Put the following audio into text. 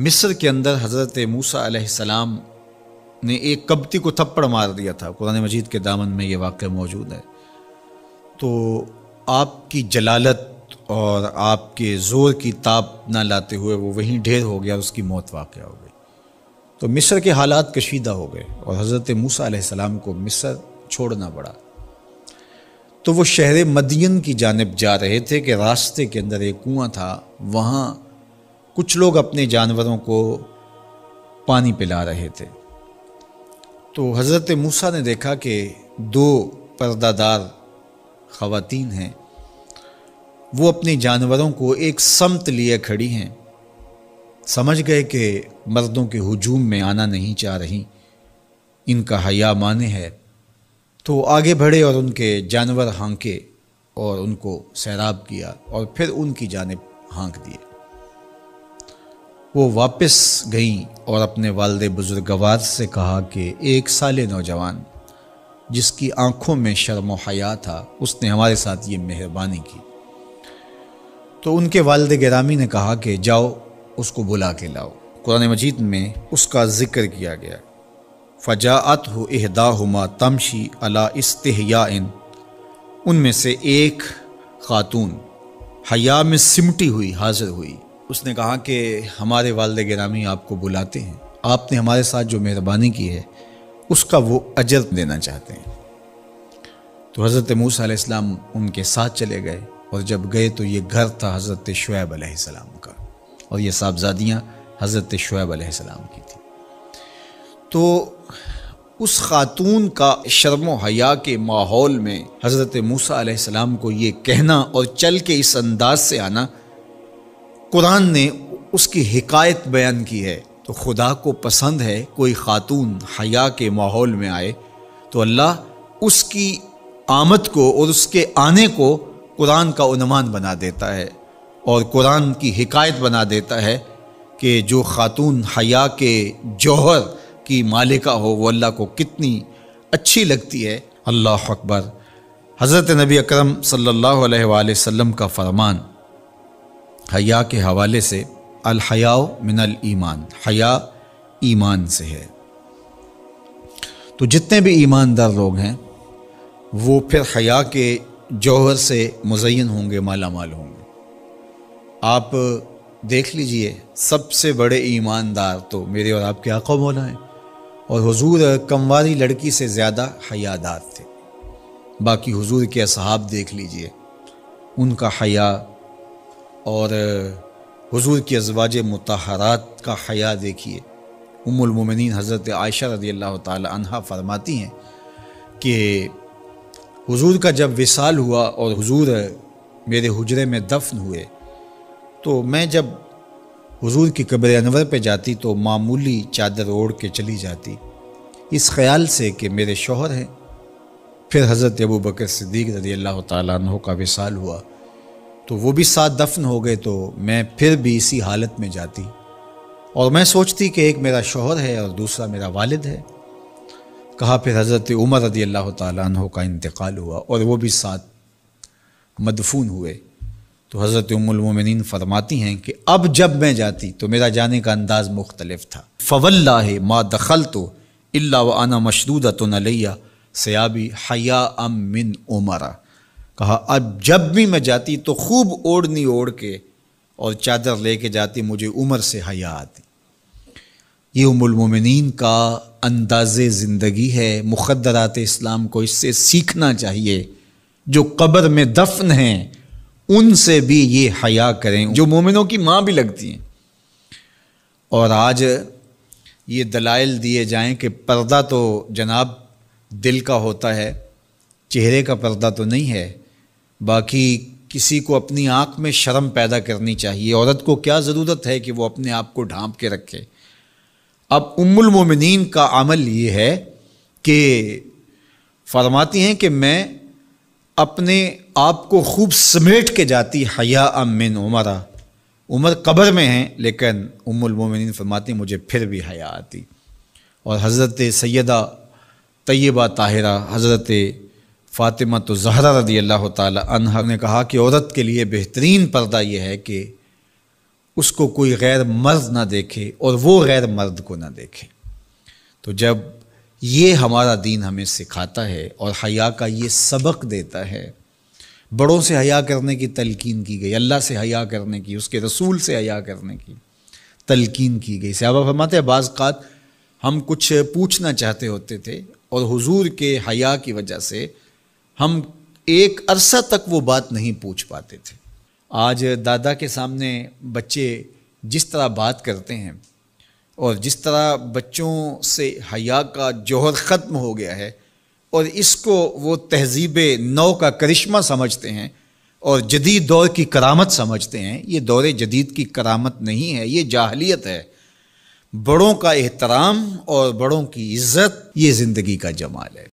مصر کے اندر حضرت موسیٰ علیہ السلام نے ایک کبتی کو تھپڑ مار دیا تھا۔ قرآن مجید کے دامن میں یہ واقعہ موجود ہے۔ تو آپ کی جلالت اور آپ کے زور کی تاب نہ لاتے ہوئے وہ وہیں ڈھیر ہو گیا اور اس کی موت واقع ہو گئی۔ تو مصر کے حالات کشیدہ ہو گئے اور حضرت موسیٰ علیہ السلام کو مصر چھوڑنا پڑا۔ تو وہ شہر مدین کی جانب جا رہے تھے کہ راستے کے اندر ایک کنواں تھا، وہاں کچھ لوگ اپنے جانوروں کو پانی پلا رہے تھے۔ تو حضرت موسیٰ نے دیکھا کہ دو پردہ دار خواتین ہیں، وہ اپنے جانوروں کو ایک سمت لیے کھڑی ہیں۔ سمجھ گئے کہ مردوں کے ہجوم میں آنا نہیں چاہ رہی، ان کا حیا مانے ہے۔ تو آگے بڑھے اور ان کے جانور ہانکے اور ان کو سیراب کیا اور پھر ان کی جانب ہانک دیے۔ وہ واپس گئیں اور اپنے والد بزرگوار سے کہا کہ ایک سال نوجوان جس کی آنکھوں میں شرم و حیا تھا، اس نے ہمارے ساتھ یہ مہربانی کی۔ تو ان کے والد گرامی نے کہا کہ جاؤ اس کو بلا کے لاؤ۔ قرآن مجید میں اس کا ذکر کیا گیا۔ فجاءتہ احداہما تمشی علی استحیاء، ان میں سے ایک خاتون حیا میں سمٹی ہوئی حاضر ہوئی۔ اس نے کہا کہ ہمارے والد گرامی آپ کو بلاتے ہیں، آپ نے ہمارے ساتھ جو مہربانی کی ہے اس کا وہ اجر دینا چاہتے ہیں۔ تو حضرت موسیٰ علیہ السلام ان کے ساتھ چلے گئے، اور جب گئے تو یہ گھر تھا حضرت شعیب علیہ السلام کا، اور یہ صاحبزادیاں حضرت شعیب علیہ السلام کی تھیں۔ تو اس خاتون کا شرم و حیا کے ماحول میں حضرت موسیٰ علیہ السلام کو یہ کہنا اور چل کے اس انداز سے آنا، قرآن نے اس کی حکایت بیان کی ہے۔ تو خدا کو پسند ہے کوئی خاتون حیا کے ماحول میں آئے تو اللہ اس کی آمد کو اور اس کے آنے کو قرآن کا عنوان بنا دیتا ہے اور قرآن کی حکایت بنا دیتا ہے کہ جو خاتون حیا کے جوہر کی مالکہ ہو وہ اللہ کو کتنی اچھی لگتی ہے۔ اللہ اکبر۔ حضرت نبی اکرم صلی اللہ علیہ وآلہ وسلم کا فرمان حیا کے حوالے سے، الحیاء من الایمان، حیا ایمان سے ہے۔ تو جتنے بھی ایماندار لوگ ہیں وہ پھر حیا کے جوہر سے مزین ہوں گے، مالا مال ہوں گے۔ آپ دیکھ لیجئے سب سے بڑے ایماندار تو میرے اور آپ کے آقا مولا ہیں، اور حضور کمواری لڑکی سے زیادہ حیادار تھے۔ باقی حضور کے اصحاب دیکھ لیجئے، ان کا حیا، اور حضور کی ازواج مطہرات کا حیا دیکھیے۔ ام المومنین حضرت عائشہ رضی اللہ تعالی عنہا فرماتی ہیں کہ حضور کا جب وصال ہوا اور حضور میرے حجرے میں دفن ہوئے تو میں جب حضور کی قبر انور پہ جاتی تو معمولی چادر اوڑھ کے چلی جاتی، اس خیال سے کہ میرے شوہر ہیں۔ پھر حضرت ابو بکر صدیق رضی اللہ تعالیٰ عنہ کا وصال ہوا تو وہ بھی ساتھ دفن ہو گئے، تو میں پھر بھی اسی حالت میں جاتی اور میں سوچتی کہ ایک میرا شوہر ہے اور دوسرا میرا والد ہے۔ کہا پھر حضرت عمر رضی اللہ تعالیٰ عنہ کا انتقال ہوا اور وہ بھی ساتھ مدفون ہوئے۔ تو حضرت ام المومنین فرماتی ہیں کہ اب جب میں جاتی تو میرا جانے کا انداز مختلف تھا۔ فواللہ ما دخلت الا وانا مشدودۃ علی ثیابی حیاء من عمر۔ کہا اب جب بھی میں جاتی تو خوب اوڑھنی اوڑھ کے اور چادر لے کے جاتی، مجھے عمر سے حیا آتی۔ یہ ام المومنین کا انداز زندگی ہے۔ مخدرات اسلام کو اس سے سیکھنا چاہیے۔ جو قبر میں دفن ہیں ان سے بھی یہ حیا کریں، جو مومنوں کی ماں بھی لگتی ہیں۔ اور آج یہ دلائل دیے جائیں کہ پردہ تو جناب دل کا ہوتا ہے، چہرے کا پردہ تو نہیں ہے۔ باقی کسی کو اپنی آنکھ میں شرم پیدا کرنی چاہیے۔ عورت کو کیا ضرورت ہے کہ وہ اپنے آپ کو ڈھانپ کے رکھے۔ اب ام المومنین کا عمل یہ ہے کہ فرماتی ہیں کہ میں اپنے آپ کو خوب سمیٹ کے جاتی حیاء من عمر۔ عمر قبر میں ہیں لیکن ام المومنین فرماتی ہیں مجھے پھر بھی حیا آتی۔ اور حضرت سیدہ طیبہ طاہرہ حضرت فاطمہ زہرا رضی اللہ تعالی عنہا نے کہا کہ عورت کے لیے بہترین پردہ یہ ہے کہ اس کو کوئی غیر مرد نہ دیکھے اور وہ غیر مرد کو نہ دیکھے۔ تو جب یہ ہمارا دین ہمیں سکھاتا ہے اور حیا کا یہ سبق دیتا ہے، بڑوں سے حیا کرنے کی تلقین کی گئی، اللہ سے حیا کرنے کی، اس کے رسول سے حیا کرنے کی تلقین کی گئی۔ صحابہ فرماتے ہیں بعض اوقات ہم کچھ پوچھنا چاہتے ہوتے تھے اور حضور کے حیا کی وجہ سے ہم ایک عرصہ تک وہ بات نہیں پوچھ پاتے تھے۔ آج دادا کے سامنے بچے جس طرح بات کرتے ہیں اور جس طرح بچوں سے حیا کا جوہر ختم ہو گیا ہے اور اس کو وہ تہذیب نو کا کرشمہ سمجھتے ہیں اور جدید دور کی کرامت سمجھتے ہیں، یہ دور جدید کی کرامت نہیں ہے، یہ جاہلیت ہے۔ بڑوں کا احترام اور بڑوں کی عزت یہ زندگی کا جمال ہے۔